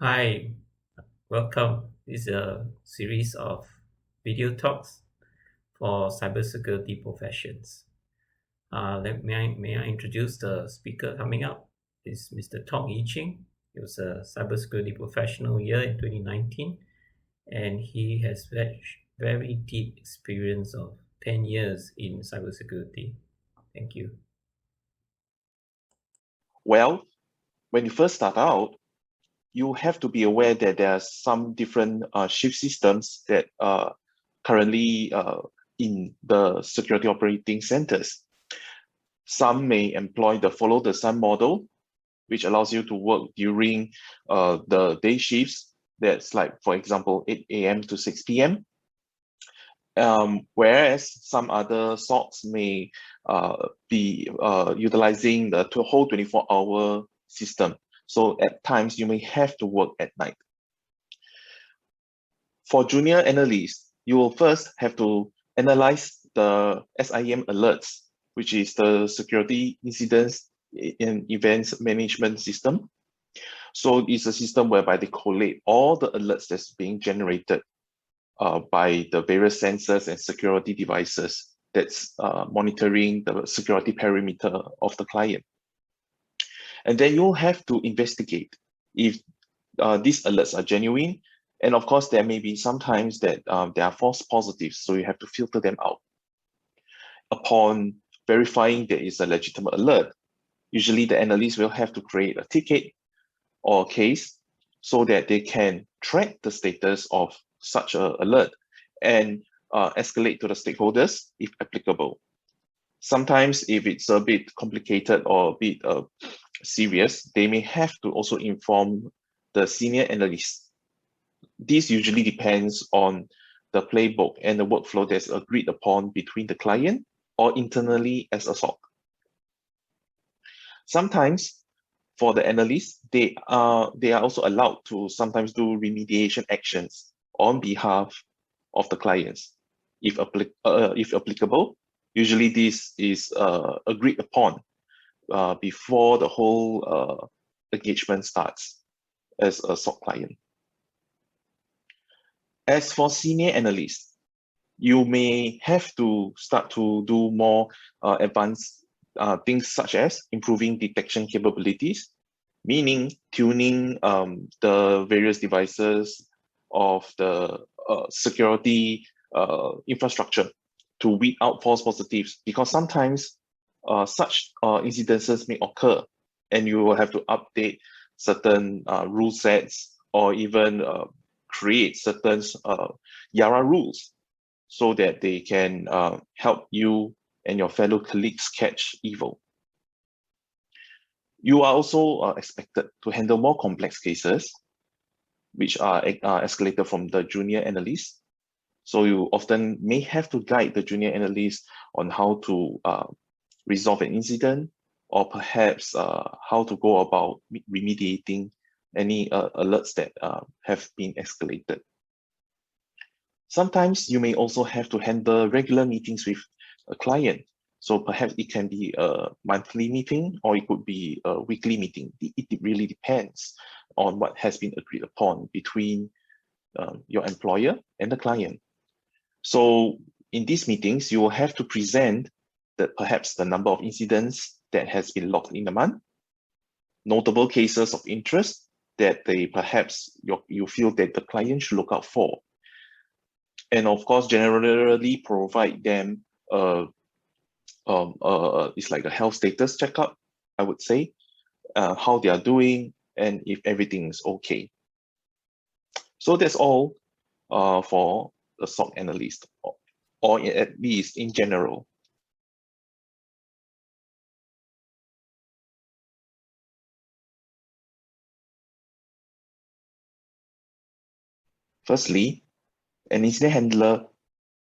Hi, welcome. This is a series of video talks for cybersecurity professions. May I introduce the speaker coming up? Is Mr. Tong Yiching. He was a cybersecurity professional year in 2019, and he has very deep experience of 10 years in cybersecurity. Thank you. Well, when you first start out, you have to be aware that there are some different shift systems that are currently in the security operating centers. Some may employ the follow the sun model, which allows you to work during the day shifts. That's like, for example, 8 a.m. to 6 p.m. Whereas some other SOCs may be utilizing the whole 24-hour system. So at times you may have to work at night. For junior analysts, you will first have to analyze the SIM alerts, which is the security incidents and events management system. So it's a system whereby they collate all the alerts that's being generated by the various sensors and security devices that's monitoring the security perimeter of the client. And then you'll have to investigate if these alerts are genuine. And of course, there may be sometimes that there are false positives, so you have to filter them out. Upon verifying there is a legitimate alert, usually the analyst will have to create a ticket or a case so that they can track the status of such an alert and escalate to the stakeholders if applicable. Sometimes if it's a bit complicated or a bit serious, they may have to also inform the senior analyst. This usually depends on the playbook and the workflow that's agreed upon between the client or internally as a SOC. Sometimes for the analysts, they are also allowed to sometimes do remediation actions on behalf of the clients. If applicable, usually this is agreed upon before the whole engagement starts as a SOC client. As for senior analysts, you may have to start to do more advanced things such as improving detection capabilities, meaning tuning the various devices of the security infrastructure to weed out false positives, because sometimes such incidences may occur and you will have to update certain rule sets or even create certain YARA rules so that they can help you and your fellow colleagues catch evil. You are also expected to handle more complex cases, which are escalated from the junior analyst. So you often may have to guide the junior analyst on how to resolve an incident, or perhaps how to go about remediating any alerts that have been escalated. Sometimes you may also have to handle regular meetings with a client. So perhaps it can be a monthly meeting or it could be a weekly meeting. It really depends on what has been agreed upon between your employer and the client. So in these meetings, you will have to present perhaps the number of incidents that has been logged in a month, notable cases of interest that perhaps you feel that the client should look out for. And of course, generally provide them it's like a health status checkup, I would say, how they are doing and if everything is okay. So that's all for the SOC analyst, or at least in general. Firstly, an incident handler,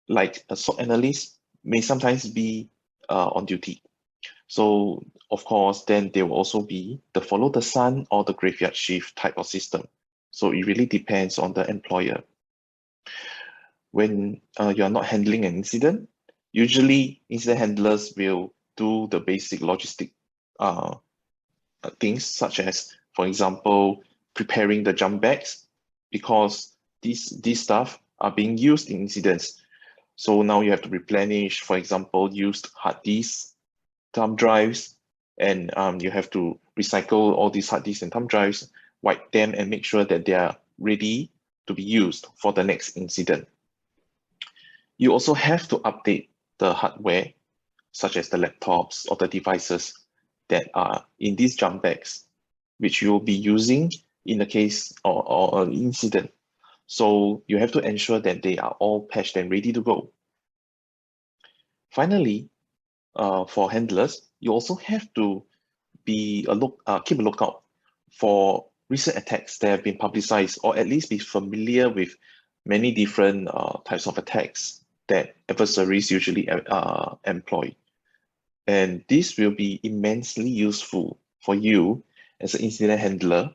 like a SOC analyst, may sometimes be on duty. So of course, then there will also be the follow the sun or the graveyard shift type of system. So it really depends on the employer. When you're not handling an incident, usually incident handlers will do the basic logistic things, such as, for example, preparing the jump backs, because these stuff are being used in incidents. So now you have to replenish, for example, used hard disks, thumb drives, and you have to recycle all these hard disks and thumb drives, wipe them, and make sure that they are ready to be used for the next incident. You also have to update the hardware, such as the laptops or the devices that are in these jump bags, which you will be using in the case or an incident. So you have to ensure that they are all patched and ready to go. Finally, for handlers, you also have to keep a lookout for recent attacks that have been publicized, or at least be familiar with many different types of attacks that adversaries usually employ. And this will be immensely useful for you as an incident handler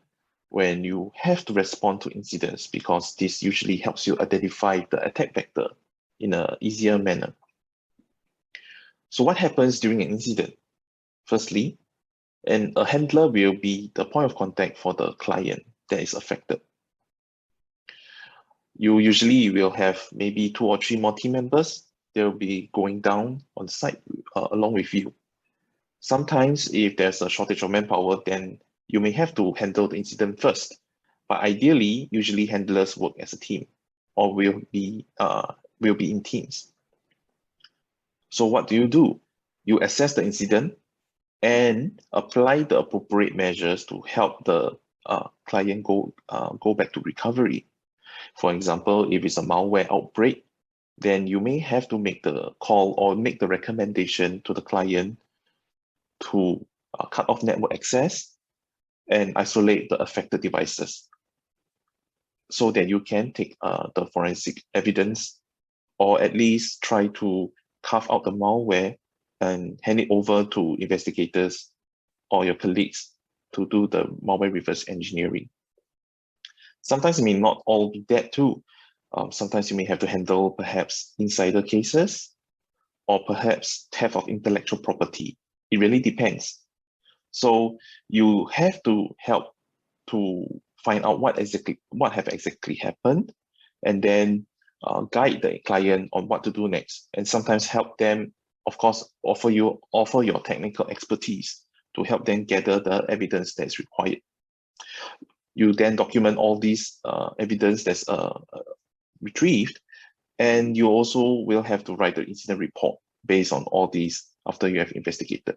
when you have to respond to incidents, because this usually helps you identify the attack vector in an easier manner. So what happens during an incident? Firstly, a handler will be the point of contact for the client that is affected. You usually will have maybe 2 or 3 more team members. They'll be going down on site along with you. Sometimes if there's a shortage of manpower, then you may have to handle the incident first. But ideally, usually handlers work as a team or will be in teams. So what do? You assess the incident and apply the appropriate measures to help the client go back to recovery. For example, if it's a malware outbreak, then you may have to make the call or make the recommendation to the client to cut off network access and isolate the affected devices, so that you can take the forensic evidence, or at least try to carve out the malware and hand it over to investigators or your colleagues to do the malware reverse engineering. Sometimes it may not all be that too. Sometimes you may have to handle perhaps insider cases or perhaps theft of intellectual property. It really depends. So you have to help to find out what have exactly happened, and then guide the client on what to do next, and sometimes help them, of course, offer your technical expertise to help them gather the evidence that's required. You then document all these evidence that's retrieved, and you also will have to write the incident report based on all these after you have investigated.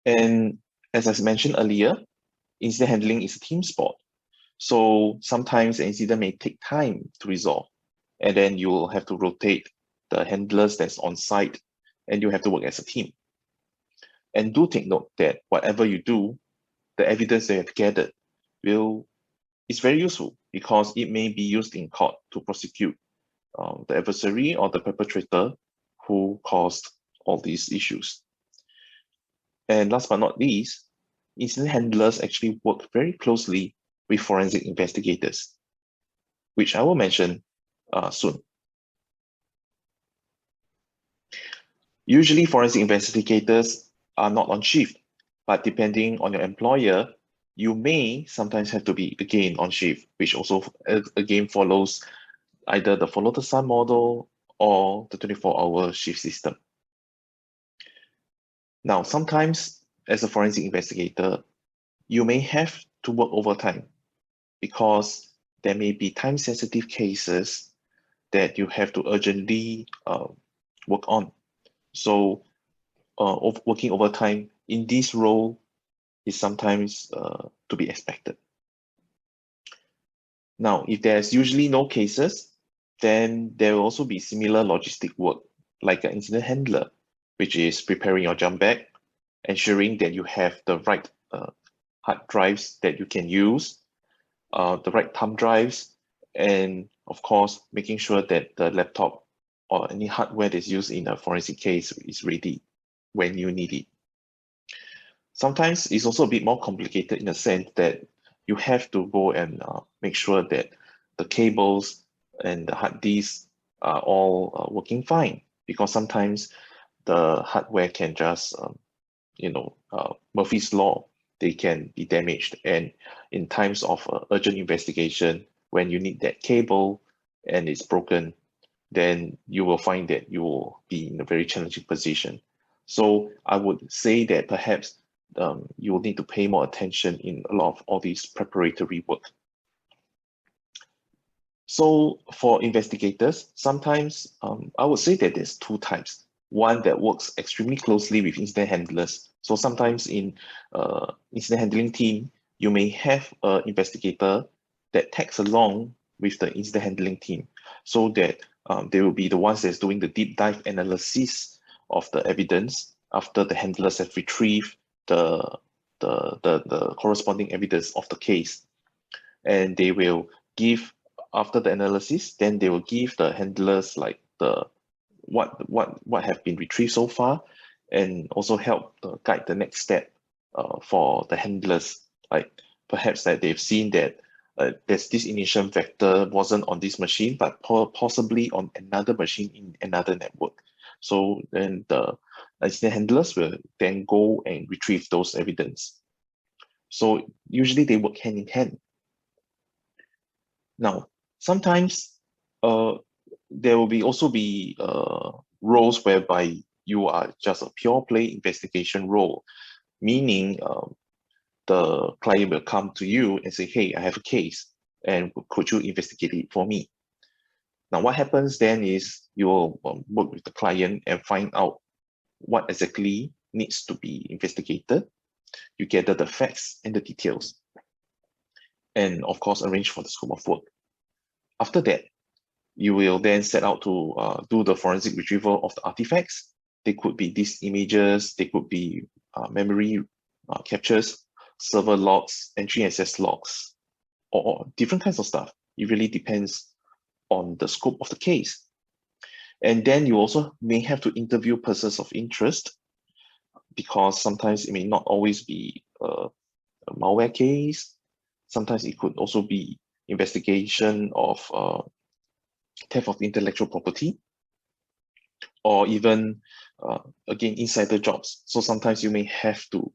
And as I mentioned earlier, incident handling is a team sport. So sometimes an incident may take time to resolve, and then you will have to rotate the handlers that's on site, and you have to work as a team. And do take note that whatever you do, the evidence that you have gathered is very useful, because it may be used in court to prosecute the adversary or the perpetrator who caused all these issues. And last but not least, incident handlers actually work very closely with forensic investigators, which I will mention soon. Usually, forensic investigators are not on shift, but depending on your employer, you may sometimes have to be again on shift, which also again follows either the follow the sun model or the 24-hour shift system. Now, sometimes as a forensic investigator, you may have to work overtime because there may be time-sensitive cases that you have to urgently work on. So working overtime in this role is sometimes to be expected. Now, if there's usually no cases, then there will also be similar logistic work like an incident handler, which is preparing your jump bag, ensuring that you have the right hard drives that you can use, the right thumb drives, and of course, making sure that the laptop or any hardware that's used in a forensic case is ready when you need it. Sometimes it's also a bit more complicated in the sense that you have to go and make sure that the cables and the hard disks are all working fine, because sometimes the hardware can just, Murphy's Law, they can be damaged. And in times of urgent investigation, when you need that cable and it's broken, then you will find that you will be in a very challenging position. So I would say that perhaps you will need to pay more attention in a lot of all these preparatory work. So for investigators, sometimes I would say that there's two types. One that works extremely closely with incident handlers. So sometimes in incident handling team, you may have an investigator that tags along with the incident handling team, so that they will be the ones that's doing the deep dive analysis of the evidence after the handlers have retrieved the corresponding evidence of the case. And they will give, after the analysis, then they will give the handlers like the what have been retrieved so far, and also help guide the next step for the handlers. Like perhaps that they've seen that there's this initial vector wasn't on this machine, but possibly on another machine in another network. So then the incident handlers will then go and retrieve those evidence. So usually they work hand in hand. Now, sometimes there will also be roles whereby you are just a pure play investigation role, meaning the client will come to you and say, hey, I have a case, and could you investigate it for me? Now, what happens then is you will work with the client and find out what exactly needs to be investigated. You gather the facts and the details, and of course, arrange for the scope of work. After that, you will then set out to do the forensic retrieval of the artifacts. They could be these images, they could be memory captures, server logs, entry access logs, or different kinds of stuff. It really depends on the scope of the case. And then you also may have to interview persons of interest, because sometimes it may not always be a malware case. Sometimes it could also be investigation of theft of intellectual property, or even, again, insider jobs. So sometimes you may have to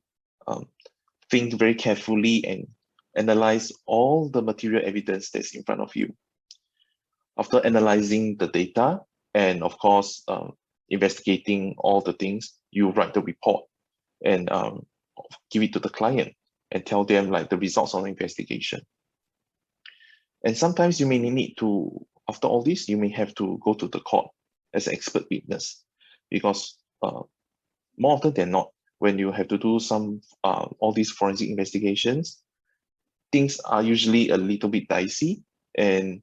think very carefully and analyze all the material evidence that's in front of you. After analyzing the data and, of course, investigating all the things, you write the report and give it to the client and tell them like the results of the investigation. And sometimes you may need to, after all this, you may have to go to the court as an expert witness, because more often than not, when you have to do some all these forensic investigations, things are usually a little bit dicey, and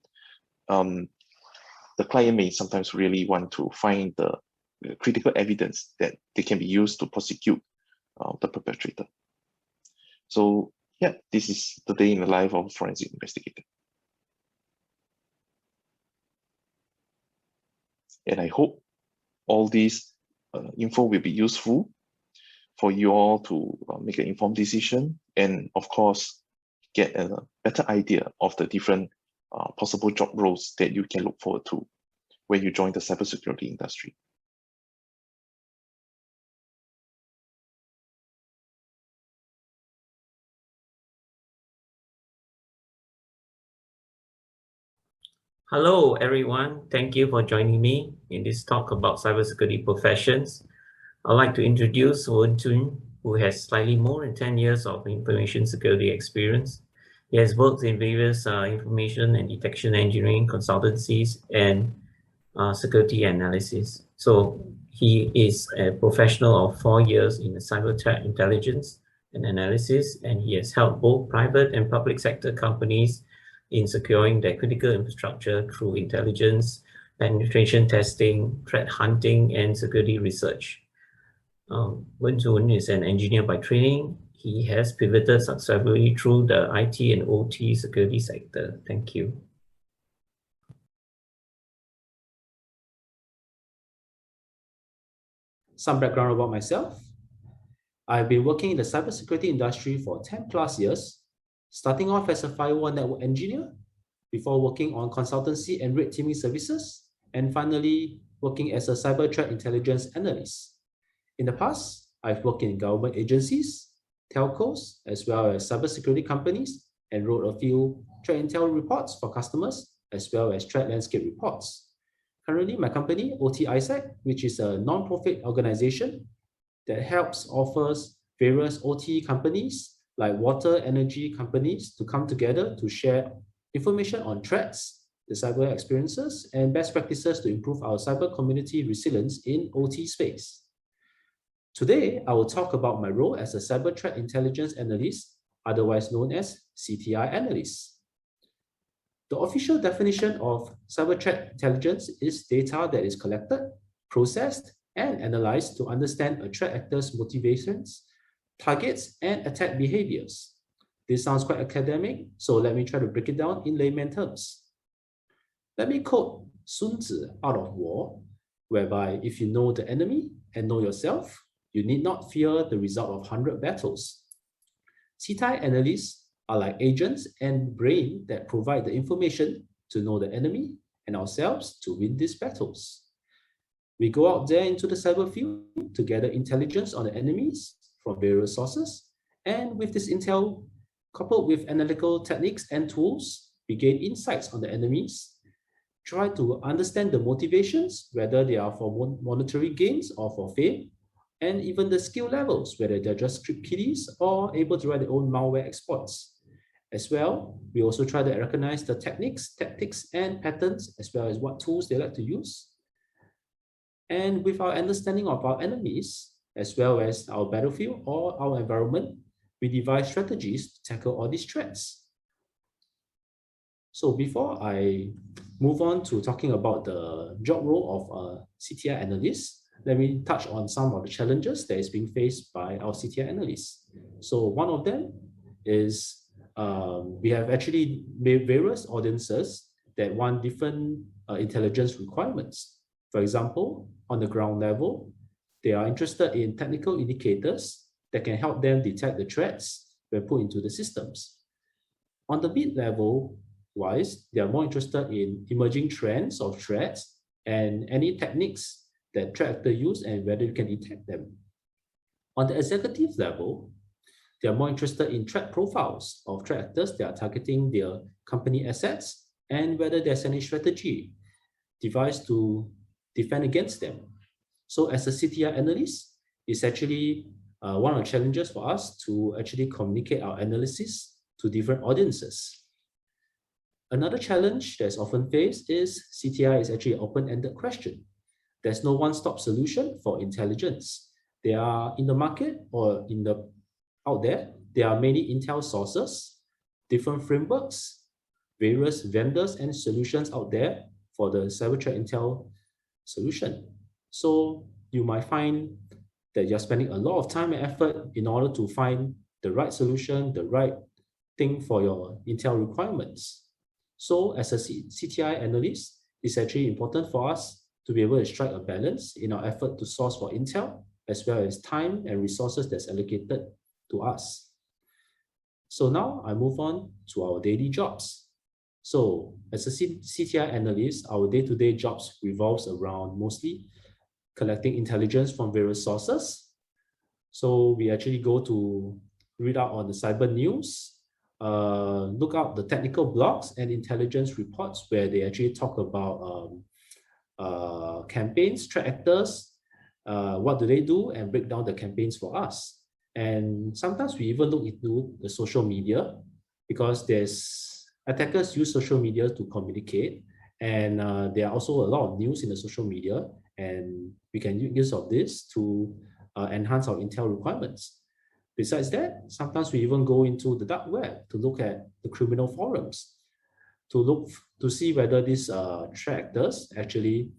the client may sometimes really want to find the critical evidence that they can be used to prosecute the perpetrator. So yeah, this is the day in the life of a forensic investigator. And I hope all these info will be useful for you all to make an informed decision, and of course, get a better idea of the different possible job roles that you can look forward to when you join the cybersecurity industry. Hello, everyone. Thank you for joining me in this talk about cybersecurity professions. I'd like to introduce Wen Chun, who has slightly more than 10 years of information security experience. He has worked in various information and detection engineering consultancies and security analysis. So he is a professional of 4 years in cyber threat intelligence and analysis, and he has helped both private and public sector companies in securing their critical infrastructure through intelligence, penetration testing, threat hunting, and security research. Wen Zun is an engineer by training. He has pivoted successfully through the IT and OT security sector. Thank you. Some background about myself. I've been working in the cybersecurity industry for 10 plus years, starting off as a firewall network engineer, before working on consultancy and red teaming services, and finally working as a cyber threat intelligence analyst. In the past, I've worked in government agencies, telcos, as well as cybersecurity companies, and wrote a few threat intel reports for customers, as well as threat landscape reports. Currently, my company, OT ISAC, which is a non-profit organization that offers various OT companies like water energy companies to come together to share information on threats, the cyber experiences, and best practices to improve our cyber community resilience in OT space. Today, I will talk about my role as a cyber threat intelligence analyst, otherwise known as CTI analyst. The official definition of cyber threat intelligence is data that is collected, processed, and analyzed to understand a threat actor's motivations, targets, and attack behaviors. This sounds quite academic, so let me try to break it down in layman terms. Let me quote Sun Tzu out of War, whereby if you know the enemy and know yourself, you need not fear the result of 100 battles. CTI analysts are like agents and brain that provide the information to know the enemy and ourselves to win these battles. We go out there into the cyber field to gather intelligence on the enemies from various sources, and with this intel coupled with analytical techniques and tools, we gain insights on the enemies, try to understand the motivations, whether they are for monetary gains or for fame, and even the skill levels, whether they're just script kiddies or able to write their own malware exploits. As well, we also try to recognize the techniques, tactics, and patterns, as well as what tools they like to use. And with our understanding of our enemies, as well as our battlefield or our environment, we devise strategies to tackle all these threats. So before I move on to talking about the job role of a CTI analyst, let me touch on some of the challenges that is being faced by our CTI analysts. So one of them is we have actually various audiences that want different intelligence requirements. For example, on the ground level, they are interested in technical indicators that can help them detect the threats when put into the systems. On the mid-level wise, they are more interested in emerging trends of threats and any techniques that threat actors use and whether you can detect them. On the executive level, they are more interested in threat profiles of threat actors that are targeting their company assets and whether there's any strategy devised to defend against them. So as a CTI analyst, it's actually one of the challenges for us to actually communicate our analysis to different audiences. Another challenge that's often faced is CTI is actually an open-ended question. There's no one-stop solution for intelligence. There are in the market or out there are many intel sources, different frameworks, various vendors and solutions out there for the cyber threat intel solution. So you might find that you're spending a lot of time and effort in order to find the right solution, the right thing for your intel requirements. So as a CTI analyst, it's actually important for us to be able to strike a balance in our effort to source for intel, as well as time and resources that's allocated to us. So now I move on to our daily jobs. So as a CTI analyst, our day-to-day jobs revolves around mostly collecting intelligence from various sources. So we actually go to read out on the cyber news, look up the technical blogs and intelligence reports where they actually talk about campaigns, threat actors, what do they do, and break down the campaigns for us. And sometimes we even look into the social media because attackers use social media to communicate, and there are also a lot of news in the social media, and we can use of this to enhance our intel requirements. Besides that, sometimes we even go into the dark web to look at the criminal forums to see whether these threat actors actually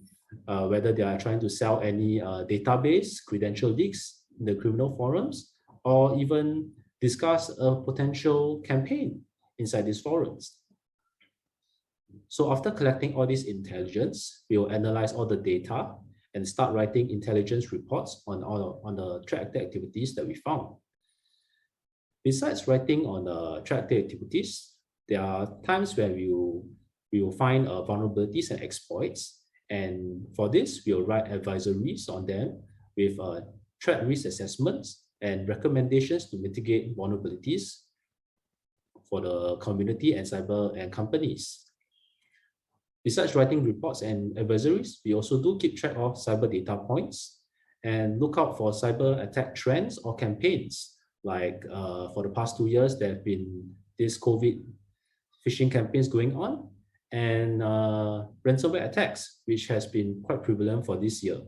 whether they are trying to sell any database credential leaks in the criminal forums, or even discuss a potential campaign inside these forums. So after collecting all this intelligence, we will analyze all the data and start writing intelligence reports on the threat actor activities that we found. Besides writing on the threat actor activities, there are times where we will find vulnerabilities and exploits. And for this, we will write advisories on them with threat risk assessments, and recommendations to mitigate vulnerabilities for the community and cyber and companies. Besides writing reports and advisories, we also do keep track of cyber data points and look out for cyber attack trends or campaigns. Like for the past 2 years, there have been this COVID phishing campaigns going on, and ransomware attacks, which has been quite prevalent for this year.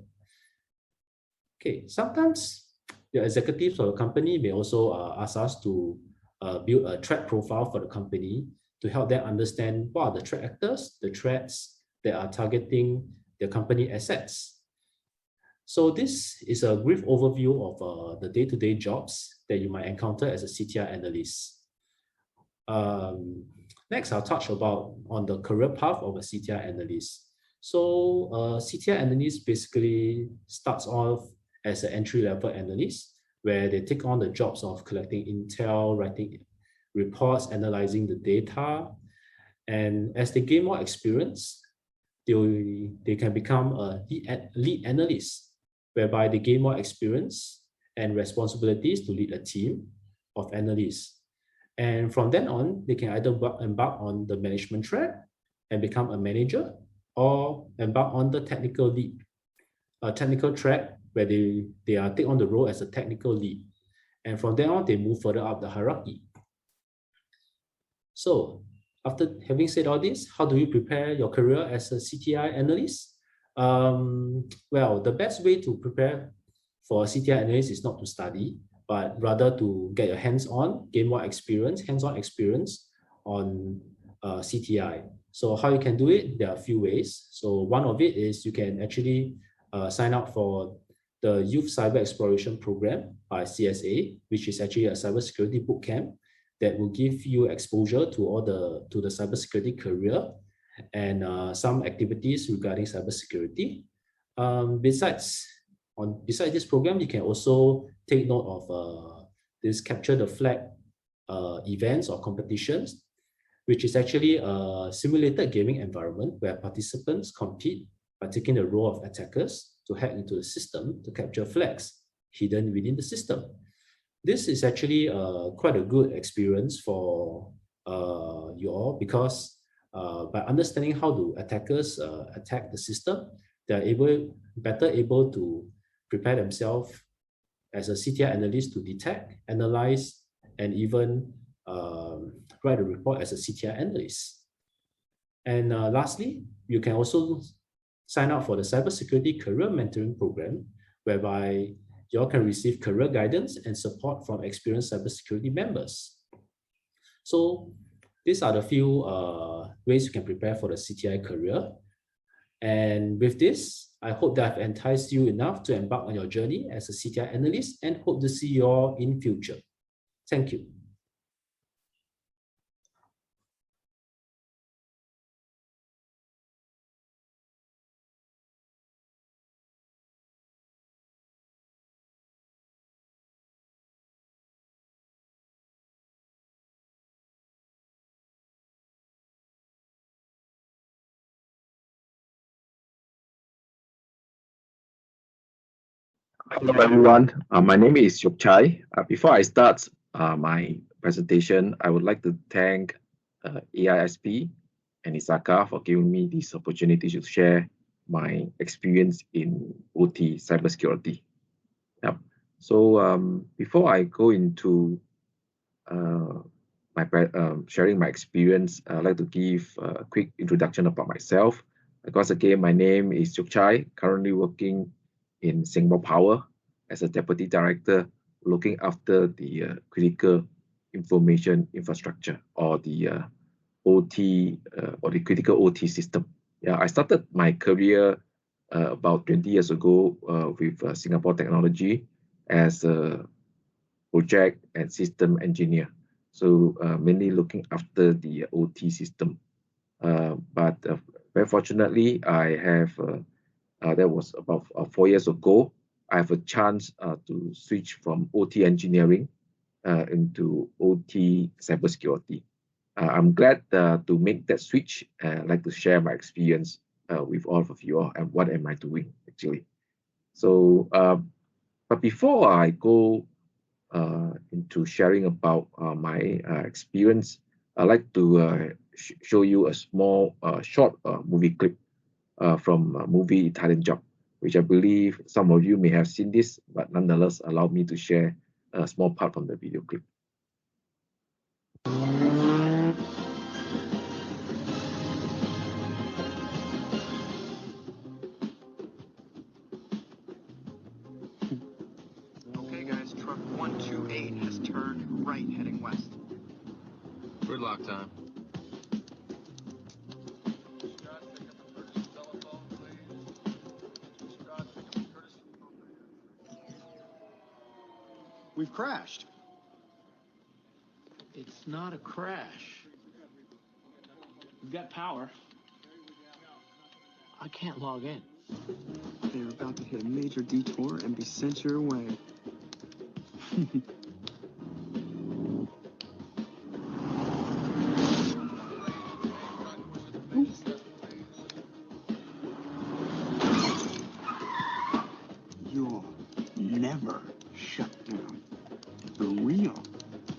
Okay, sometimes the executives of the company may also ask us to build a threat profile for the company to help them understand what are the threat actors, the threats that are targeting the company assets. So this is a brief overview of the day-to-day jobs that you might encounter as a CTI analyst. Next, I'll touch on the career path of a CTI analyst. So CTI analyst basically starts off as an entry-level analyst, where they take on the jobs of collecting intel, writing reports, analyzing the data. And as they gain more experience, they can become a lead analyst, whereby they gain more experience and responsibilities to lead a team of analysts. And from then on, they can either embark on the management track and become a manager, or embark on the technical track, where they take on the role as a technical lead. And from then on, they move further up the hierarchy. So after having said all this, how do you prepare your career as a CTI analyst? Well, the best way to prepare for a CTI analyst is not to study, but rather to get your hands-on, gain more experience, hands-on experience on CTI. So how you can do it, there are a few ways. So one of it is you can actually sign up for the Youth Cyber Exploration Program by CSA, which is actually a cybersecurity bootcamp that will give you exposure to the cybersecurity career and some activities regarding cybersecurity. Besides this program, you can also take note of this Capture the Flag events or competitions, which is actually a simulated gaming environment where participants compete by taking the role of attackers to hack into the system to capture flags hidden within the system. This is actually quite a good experience for you all, because by understanding how do attackers attack the system, they are better able to prepare themselves as a CTI analyst to detect, analyze, and even write a report as a CTI analyst. And lastly, you can also sign up for the Cybersecurity Career Mentoring Program, whereby you all can receive career guidance and support from experienced cybersecurity members. So these are the few ways you can prepare for the CTI career. And with this, I hope that I've enticed you enough to embark on your journey as a CTI analyst, and hope to see you all in future. Thank you. Hello everyone, my name is Yuk Chai. Before I start my presentation, I would like to thank AiSP and ISACA for giving me this opportunity to share my experience in OT cybersecurity. Yep. So before I go into sharing my experience, I'd like to give a quick introduction about myself. Because again, my name is Yuk Chai, currently working in Singapore Power as a Deputy Director, looking after the critical information infrastructure, or the OT or the critical OT system. Yeah, I started my career about 20 years ago with Singapore Technology as a project and system engineer. So mainly looking after the OT system. But very fortunately, I have that was about 4 years ago. I have a chance to switch from OT engineering into OT cybersecurity. I'm glad to make that switch. I'd like to share my experience with all of you all, and what am I doing actually. So, but before I go into sharing about my experience, I'd like to show you a small, short movie clip from movie Italian Job, which I believe some of you may have seen this, but nonetheless, allow me to share a small part from the video clip. Okay, guys, truck 128 has turned right, heading west. Gridlock time. We've crashed. It's not a crash. We've got power. I can't log in. They're about to hit a major detour and be sent your way. You'll never shut down the real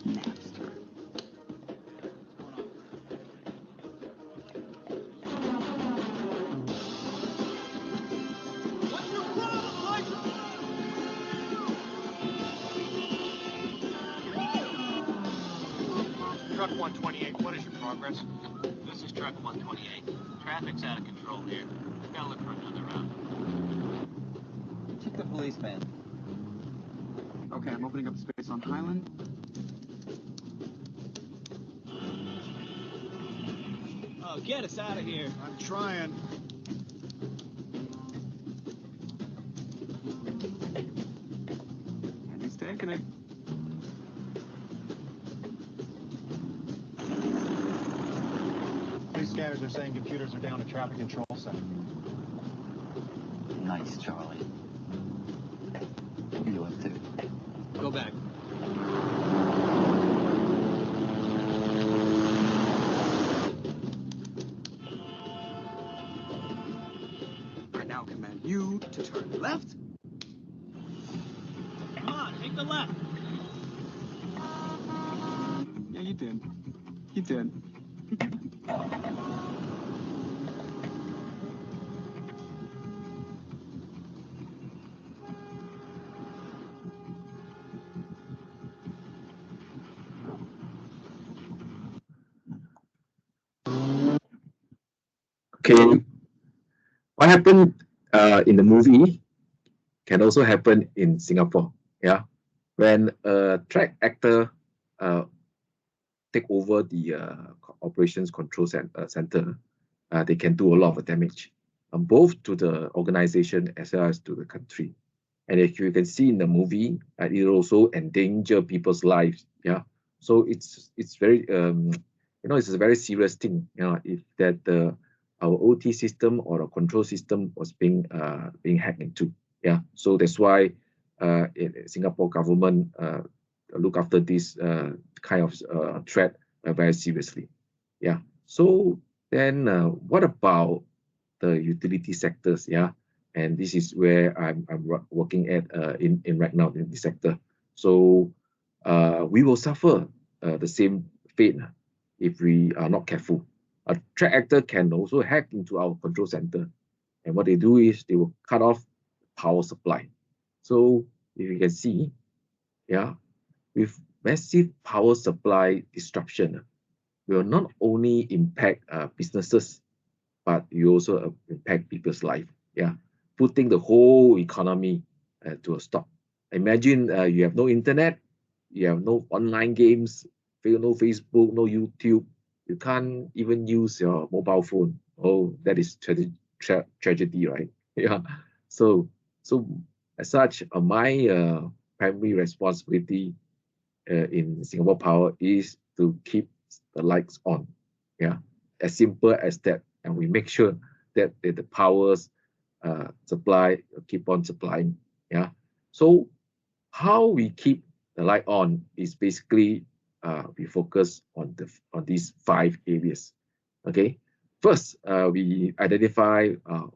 Napster. What's your problem, Michael? Truck 128, what is your progress? This is truck 128. Traffic's out of control here. We've got to look for another route. Check the police van. Okay, I'm opening up space on Highland. Oh, get us out of here. I'm trying. And he's taking it. Police scanners are saying computers are down at traffic control center. Nice, Charlie. You have to. Go back. I now command you to turn left. Come on, take the left. Yeah, you did. You did. Okay, what happened in the movie can also happen in Singapore. Yeah, when a track actor take over the operations control center, they can do a lot of damage, both to the organization as well as to the country. And if you can see in the movie, it also endanger people's lives. Yeah, so it's very it's a very serious thing. If that our OT system or a control system was being hacked into. Yeah, so that's why Singapore government look after this kind of threat very seriously. Yeah. So then, what about the utility sectors? Yeah, and this is where I'm working at in right now in this sector. So we will suffer the same fate if we are not careful. A threat actor can also hack into our control center, and what they do is they will cut off power supply. So if you can see, yeah, with massive power supply disruption, will not only impact businesses, but you also impact people's life. Yeah, putting the whole economy to a stop. Imagine you have no internet, you have no online games, no Facebook, no YouTube. You can't even use your mobile phone. Oh, that is tragedy, right? Yeah. So as such, my primary responsibility in Singapore Power is to keep the lights on. Yeah, as simple as that, and we make sure that the powers supply keep on supplying. Yeah, so how we keep the light on is basically we focus on these 5 areas. Okay, first we identify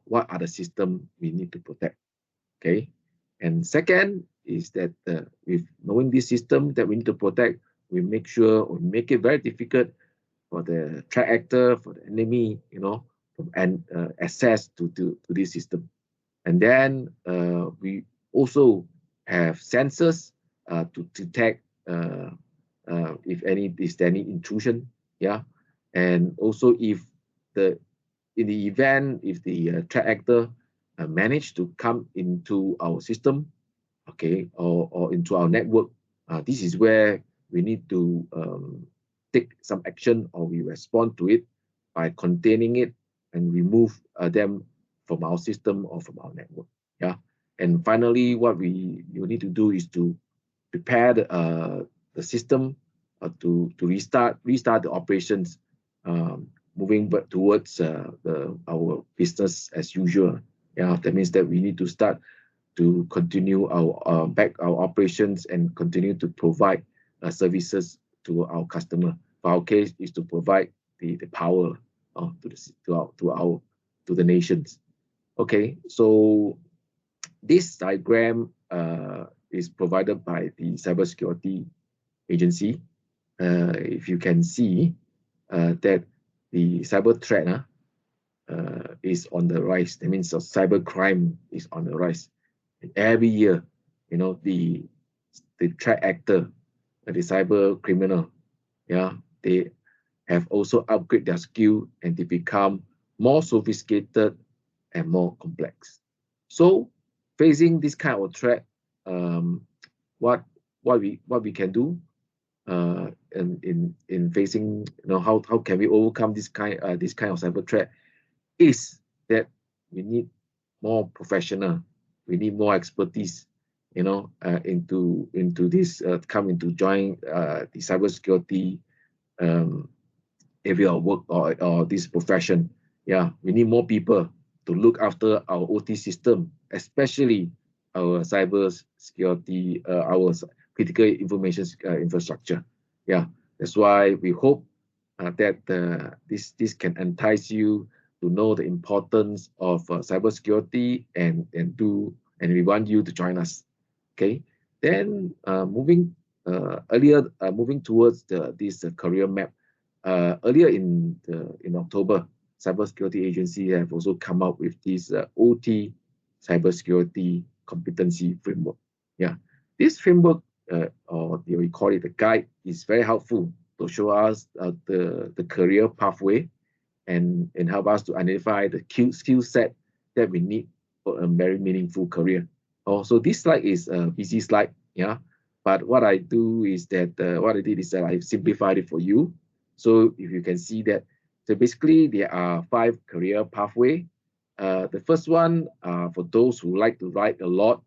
what are the systems we need to protect. Okay, and second, is that with knowing this system that we need to protect, we make sure we make it very difficult for the threat actor, for the enemy, and access to this system. And then we also have sensors to detect if there's any intrusion, and also if in the event if the threat actor manage to come into our system, okay, or into our network, this is where we need to take some action, or we respond to it by containing it and remove them from our system or from our network. And finally, what you need to do is to prepare the system to restart the operations, moving back towards our business as usual. That means that we need to start to continue our operations and continue to provide services to our customer. For our case, is to provide the power to the nations. Okay, so this diagram is provided by the Cybersecurity Agency. If you can see that the cyber threat is on the rise. That means cyber crime is on the rise. And every year, the threat actor, the cyber criminal, they have also upgraded their skill and they become more sophisticated and more complex. So facing this kind of threat, what we can do in facing, how can we overcome this kind of cyber threat, is that we need more professional, we need more expertise, into this, come to join the cybersecurity area of work or this profession. We need more people to look after our OT system, especially our cybersecurity, our critical information infrastructure. That's why we hope that this can entice you to know the importance of cybersecurity and we want you to join us. Okay, then moving towards this career map. Earlier in October, Cybersecurity Agency have also come up with this OT cybersecurity competency framework. This framework, or we call it the guide, is very helpful to show us the career pathway and help us to identify the skill set that we need for a very meaningful career. So this slide is a busy slide, but what I do is that what I did is that I simplified it for you. So if you can see that, so basically there are 5 career pathway. The first one, for those who like to write a lot,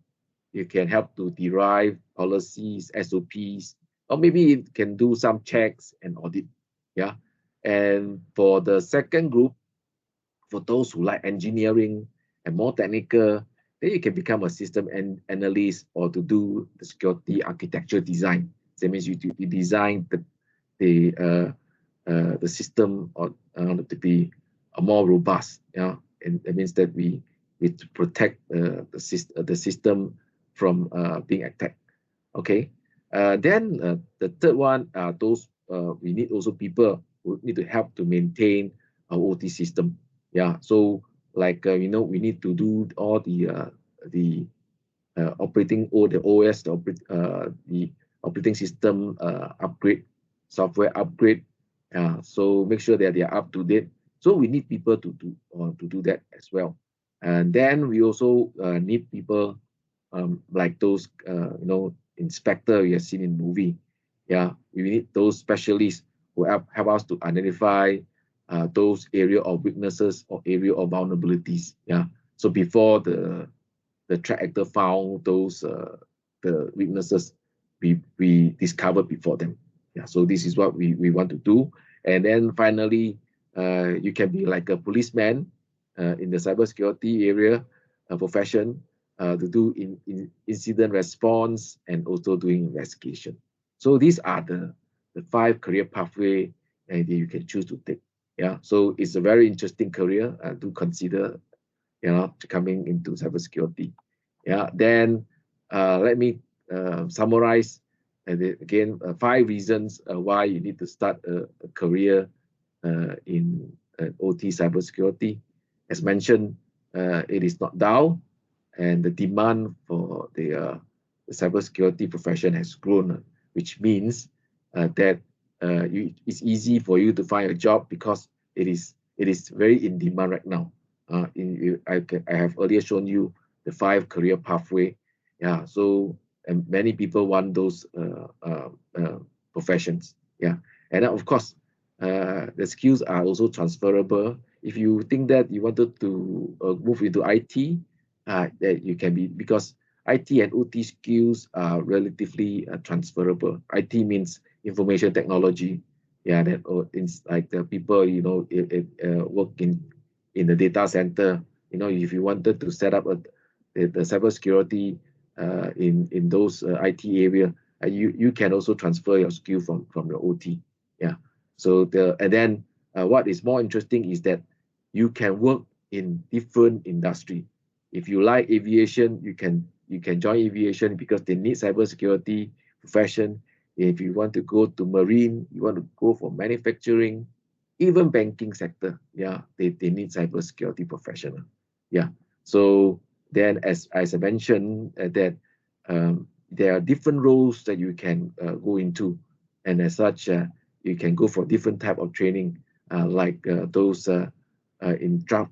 you can help to derive policies, SOPs, or maybe you can do some checks and audit. And for the second group, for those who like engineering and more technical, then you can become a system analyst or to do the security architecture design. That means you design the system to be more robust. And that means that we to protect the system from being attacked. Okay. Then the third one, those we need also people who need to help to maintain our OT system. So like we need to do all the operating, or the OS, the operating system upgrade, software upgrade. So make sure that they are up to date. So we need people to do that as well. And then we also need people like those inspector we have seen in movie. We need those specialists who help us to identify those area of weaknesses or area of vulnerabilities. So before the threat actor found those the weaknesses, we discovered before them. So this is what we want to do. And then finally, you can be like a policeman in the cybersecurity area profession, to do incident response and also doing investigation. So these are the 5 career pathway that you can choose to take. So it's a very interesting career to consider, coming into cybersecurity. Then let me summarize again 5 reasons why you need to start a career in OT cybersecurity. As mentioned, it is not dull, and the demand for the cybersecurity profession has grown, which means that it's easy for you to find a job because it is very in demand right now. I have earlier shown you the 5 career pathway. Yeah, so and many people want those professions. Yeah, and of course, the skills are also transferable. If you think that you wanted to move into IT, that you can be, because IT and OT skills are relatively transferable. IT means information technology. Yeah, that it's like the people, you know, work in the data center. You know, if you wanted to set up the cybersecurity in those IT area, you can also transfer your skill from your OT. Yeah. So what is more interesting is that you can work in different industry. If you like aviation, you can join aviation because they need cybersecurity profession. If you want to go to marine, you want to go for manufacturing, even banking sector, yeah, they need cybersecurity professional. Yeah. So then, as I mentioned, that there are different roles that you can go into, and as such, you can go for different type of training, like those in draft,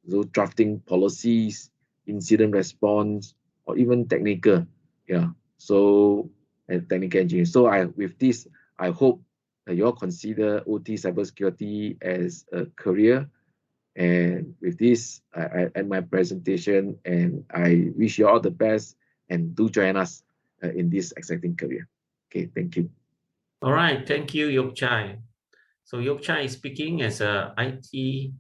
those drafting policies, incident response, or even technical. Yeah. So and technical engineering. So with this, I hope you all consider OT cybersecurity as a career. And with this, I end my presentation, and I wish you all the best, and do join us in this exciting career. Okay, thank you. All right, thank you, Yok Chai. So Yok Chai is speaking as a IT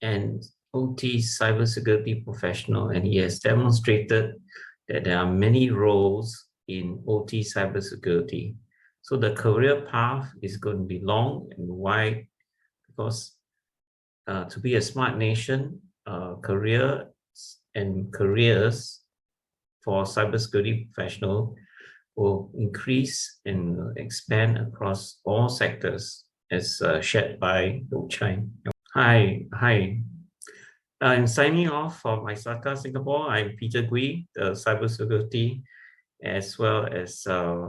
and OT cybersecurity professional, and he has demonstrated that there are many roles in OT cybersecurity. So the career path is going to be long and wide, because to be a smart nation, careers for cybersecurity professional will increase and expand across all sectors, as shared by Yok Chai. Hi. I'm signing off from ISACA Singapore. I'm Peter Gui, the cybersecurity as well as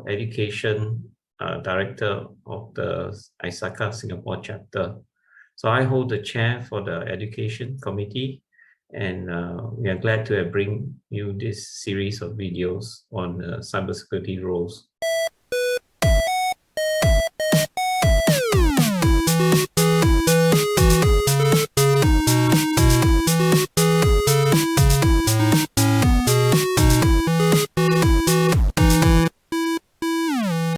education director of the ISACA Singapore chapter. So I hold the chair for the education committee, and we are glad to have bring you this series of videos on cybersecurity roles.